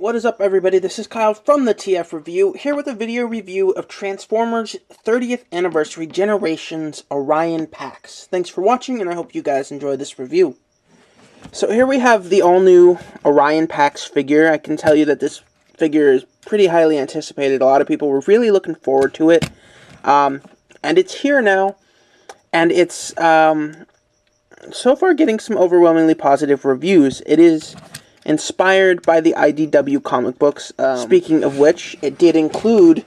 What is up, everybody? This is Kyle from the TF Review, here with a video review of Transformers 30th Anniversary Generations ORION PAX. Thanks for watching, and I hope you guys enjoy this review. So here we have the all-new ORION PAX figure. I can tell you that this figure is pretty highly anticipated. A lot of people were really looking forward to it. And it's here now, and it's so far getting some overwhelmingly positive reviews. It is inspired by the IDW comic books. Speaking of which, it did include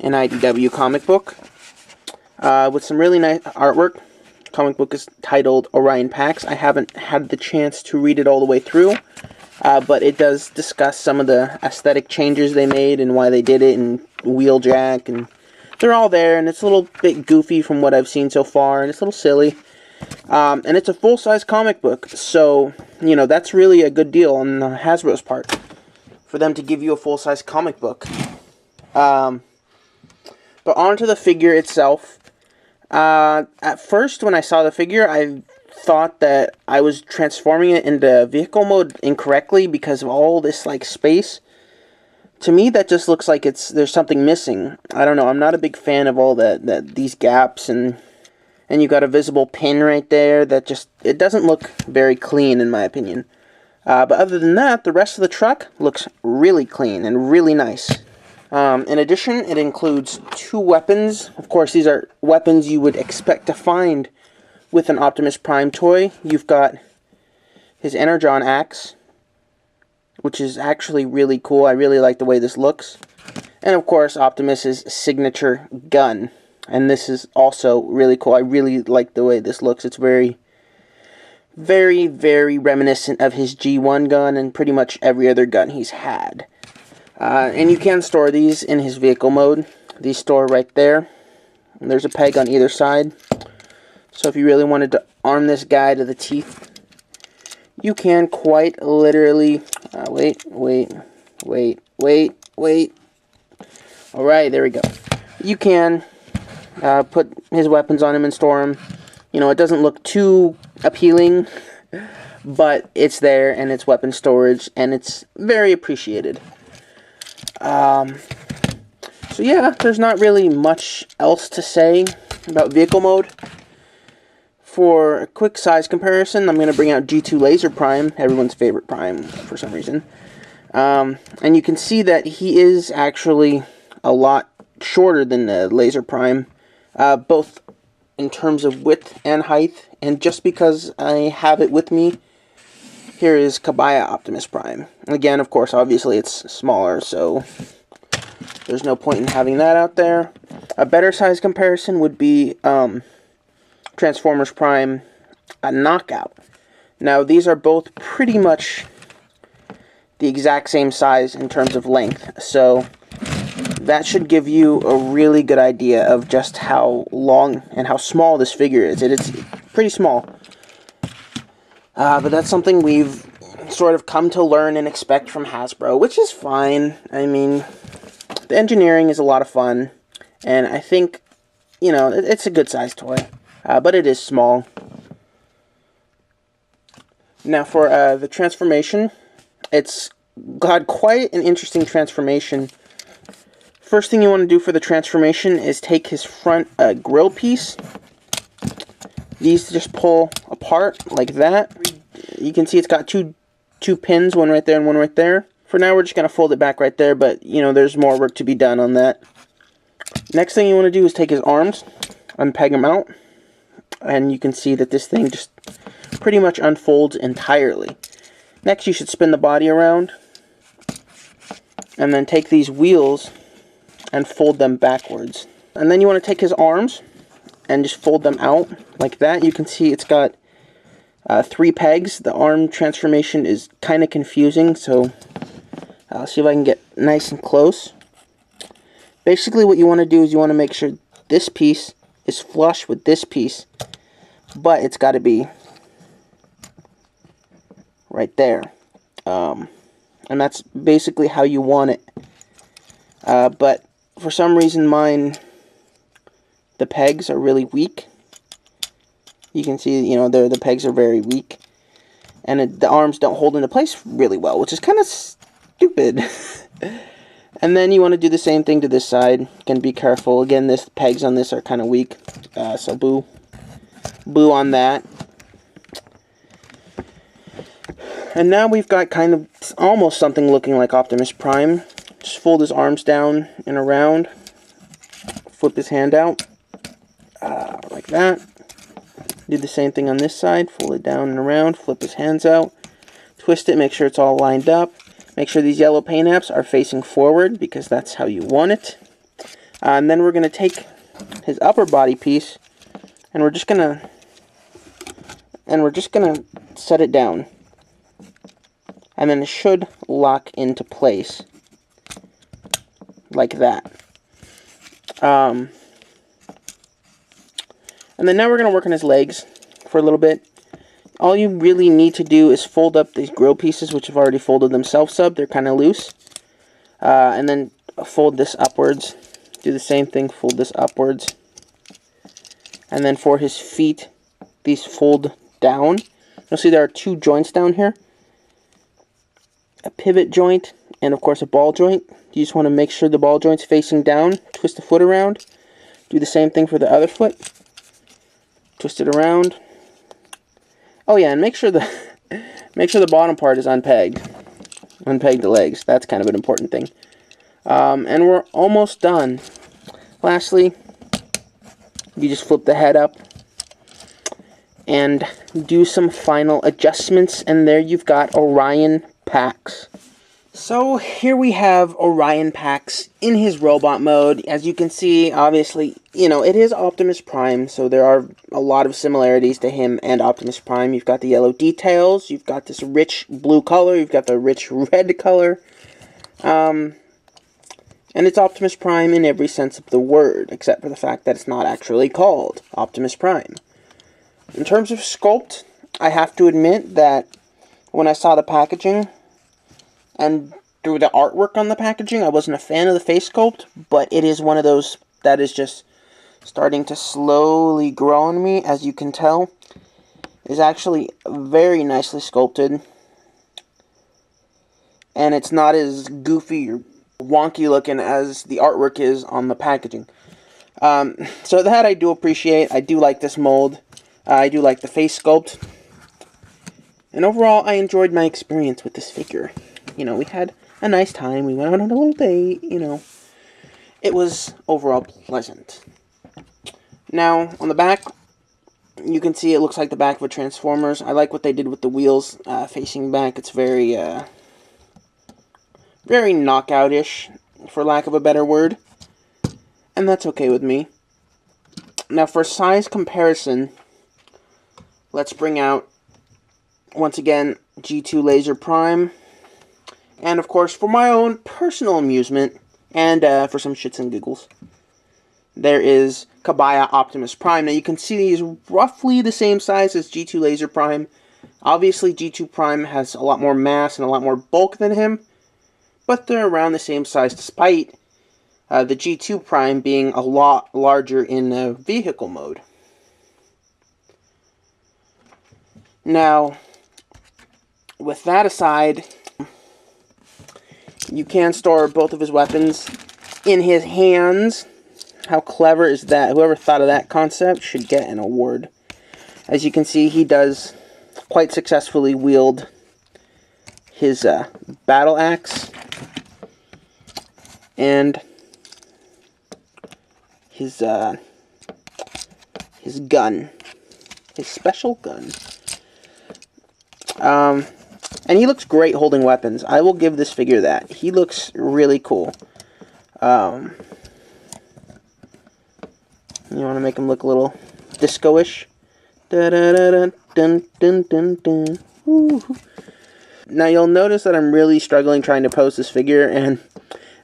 an IDW comic book with some really nice artwork. The comic book is titled ORION PAX. I haven't had the chance to read it all the way through, but it does discuss some of the aesthetic changes they made and why they did it, and Wheeljack, and they're all there, and it's a little bit goofy from what I've seen so far, and it's a little silly. And it's a full-size comic book, so, you know, that's really a good deal on Hasbro's part, for them to give you a full-size comic book. But on to the figure itself. At first, when I saw the figure, I thought that I was transforming it into vehicle mode incorrectly because of all this, like, space. To me, that just looks like there's something missing. I don't know, I'm not a big fan of all these gaps, and you got a visible pin right there that just, it doesn't look very clean in my opinion. But other than that, the rest of the truck looks really clean and really nice. In addition, it includes 2 weapons. Of course, these are weapons you would expect to find with an Optimus Prime toy. You've got his Energon axe, which is actually really cool. I really like the way this looks. And of course, Optimus's signature gun. And this is also really cool. I really like the way this looks. It's very, very, very reminiscent of his G1 gun and pretty much every other gun he's had. And you can store these in his vehicle mode. These store right there. And there's a peg on either side. So if you really wanted to arm this guy to the teeth, you can quite literally... wait. Alright, there we go. You can... put his weapons on him and store him. You know, it doesn't look too appealing, but it's there, and it's weapon storage, and it's very appreciated. So yeah, there's not really much else to say about vehicle mode. For a quick size comparison, I'm going to bring out G2 Laser Prime, everyone's favorite Prime for some reason. And you can see that he is actually a lot shorter than the Laser Prime. Both in terms of width and height, and just because I have it with me, here is Kabaya Optimus Prime. Again, of course, obviously it's smaller, so there's no point in having that out there. A better size comparison would be Transformers Prime Knockout. Now, these are both pretty much the exact same size in terms of length, so that should give you a really good idea of just how long and how small this figure is. It's pretty small. But that's something we've sort of come to learn and expect from Hasbro, which is fine. I mean, the engineering is a lot of fun, and I think, you know, it's a good size toy. But it is small. Now for the transformation, it's got quite an interesting transformation. First thing you want to do for the transformation is take his front grill piece. These just pull apart like that. You can see it's got two pins, one right there and one right there. For now, we're just going to fold it back right there, but, you know, there's more work to be done on that. Next thing you want to do is take his arms, unpeg them out, and you can see that this thing just pretty much unfolds entirely. Next, you should spin the body around, and then take these wheels and fold them backwards. And then you want to take his arms and just fold them out like that. You can see it's got 3 pegs. The arm transformation is kind of confusing, so I'll see if I can get nice and close. Basically what you want to do is you want to make sure this piece is flush with this piece, but it's got to be right there. And that's basically how you want it. But for some reason the pegs are really weak. You can see, you know, the pegs are very weak. And the arms don't hold into place really well, which is kind of stupid. And then you want to do the same thing to this side. Again, be careful. Again, this pegs on this are kind of weak, so boo on that. And now we've got kind of almost something looking like Optimus Prime. Just fold his arms down and around. Flip his hand out, like that. Do the same thing on this side. Fold it down and around. Flip his hands out. Twist it. Make sure it's all lined up. Make sure these yellow paint apps are facing forward because that's how you want it. And then we're going to take his upper body piece and we're just going to set it down. And then it should lock into place like that. And then now we're going to work on his legs for a little bit. All you really need to do is fold up these grill pieces, which have already folded themselves up. They're kind of loose. And then fold this upwards. Do the same thing, fold this upwards. And then for his feet, these fold down. You'll see there are two joints down here. A pivot joint and of course a ball joint. You just want to make sure the ball joint's facing down. Twist the foot around. Do the same thing for the other foot. Twist it around. Oh yeah, and make sure the bottom part is unpegged. Unpeg the legs. That's kind of an important thing. And we're almost done. Lastly, you just flip the head up and do some final adjustments, and there you've got ORION PAX. So here we have ORION PAX in his robot mode. As you can see, obviously, it is Optimus Prime, so there are a lot of similarities to him and Optimus Prime. You've got the yellow details, you've got this rich blue color, you've got the rich red color. And it's Optimus Prime in every sense of the word, except for the fact that it's not actually called Optimus Prime. In terms of sculpt, I have to admit that when I saw the packaging, and through the artwork on the packaging, I wasn't a fan of the face sculpt, but it is one of those that is just starting to slowly grow on me, as you can tell. It is actually very nicely sculpted, and it's not as goofy or wonky looking as the artwork is on the packaging. So that I do appreciate. I do like this mold. I do like the face sculpt. And overall, I enjoyed my experience with this figure. We had a nice time. We went on a little date, It was overall pleasant. Now, on the back, you can see it looks like the back of a Transformers. I like what they did with the wheels facing back. It's very, very knockout-ish, for lack of a better word. And that's okay with me. Now, for size comparison, let's bring out, once again, G2 Laser Prime. And, of course, for my own personal amusement, and for some shits and giggles, there is Kabaya Optimus Prime. Now, you can see he's roughly the same size as G2 Laser Prime. Obviously, G2 Prime has a lot more mass and a lot more bulk than him, but they're around the same size, despite the G2 Prime being a lot larger in vehicle mode. Now, with that aside, you can store both of his weapons in his hands. How clever is that? Whoever thought of that concept should get an award. As you can see, he does quite successfully wield his battle axe and his gun, his special gun. And he looks great holding weapons. I will give this figure that. He looks really cool. You want to make him look a little disco-ish. Dun-dun-dun-dun-dun-dun. Now you'll notice that I'm really struggling trying to pose this figure, and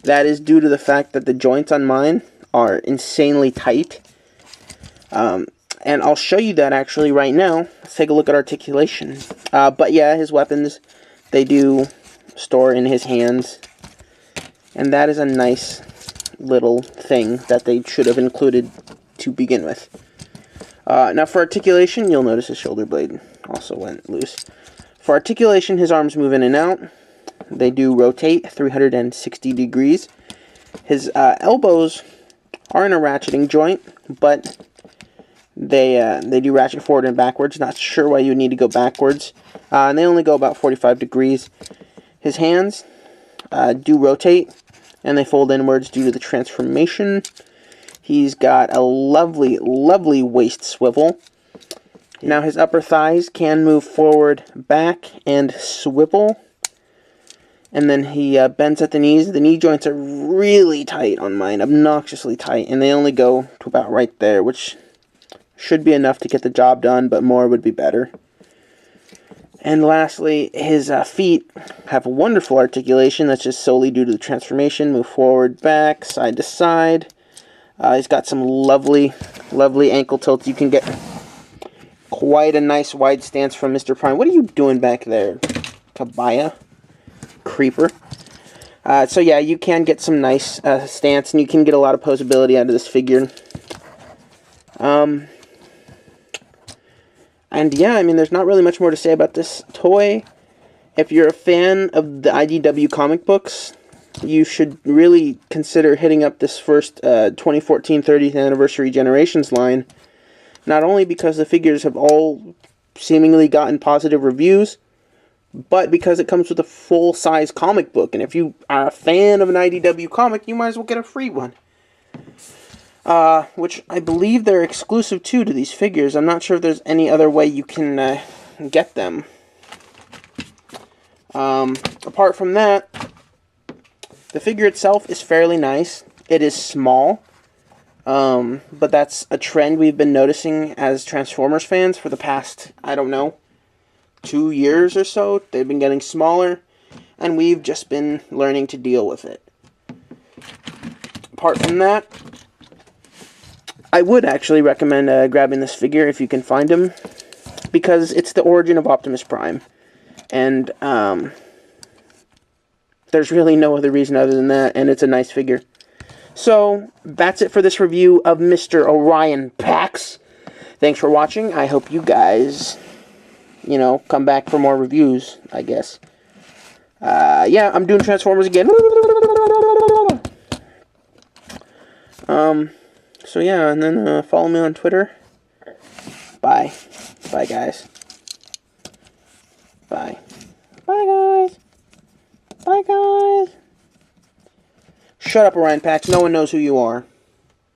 that is due to the fact that the joints on mine are insanely tight. And I'll show you that actually right now. Let's take a look at articulation. But yeah, his weapons, they do store in his hands. And that is a nice little thing that they should have included to begin with. Now for articulation, you'll notice his shoulder blade also went loose. For articulation, his arms move in and out. They do rotate 360 degrees. His elbows are in a ratcheting joint, but they do ratchet forward and backwards. Not sure why you need to go backwards. And they only go about 45 degrees. His hands do rotate, and they fold inwards due to the transformation. He's got a lovely, lovely waist swivel. Now his upper thighs can move forward, back, and swivel. And then he bends at the knees. The knee joints are really tight on mine, obnoxiously tight, and they only go to about right there, which should be enough to get the job done, but more would be better. And lastly, his feet have wonderful articulation. That's just solely due to the transformation. Move forward, back, side to side. He's got some lovely, lovely ankle tilts. You can get quite a nice wide stance from Mr. Prime. What are you doing back there, Kabaya? Creeper. So yeah, you can get some nice stance, and you can get a lot of posability out of this figure. And yeah, I mean, there's not really much more to say about this toy. If you're a fan of the IDW comic books, you should really consider hitting up this first 2014 30th Anniversary Generations line. Not only because the figures have all seemingly gotten positive reviews, but because it comes with a full-size comic book. And if you are a fan of an IDW comic, you might as well get a free one. Which I believe they're exclusive to these figures. I'm not sure if there's any other way you can get them. Apart from that, the figure itself is fairly nice. It is small, but that's a trend we've been noticing as Transformers fans for the past, I don't know, 2 years or so. They've been getting smaller, and we've just been learning to deal with it. Apart from that, I would actually recommend grabbing this figure if you can find him, because it's the origin of Optimus Prime, and there's really no other reason other than that, and it's a nice figure. So, that's it for this review of Mr. Orion PAX. Thanks for watching. I hope you guys, you know, come back for more reviews, I guess. Yeah, I'm doing Transformers again. So yeah, and then follow me on Twitter. Bye. Bye, guys. Bye. Bye, guys. Bye, guys. Shut up, Orion PAX. No one knows who you are.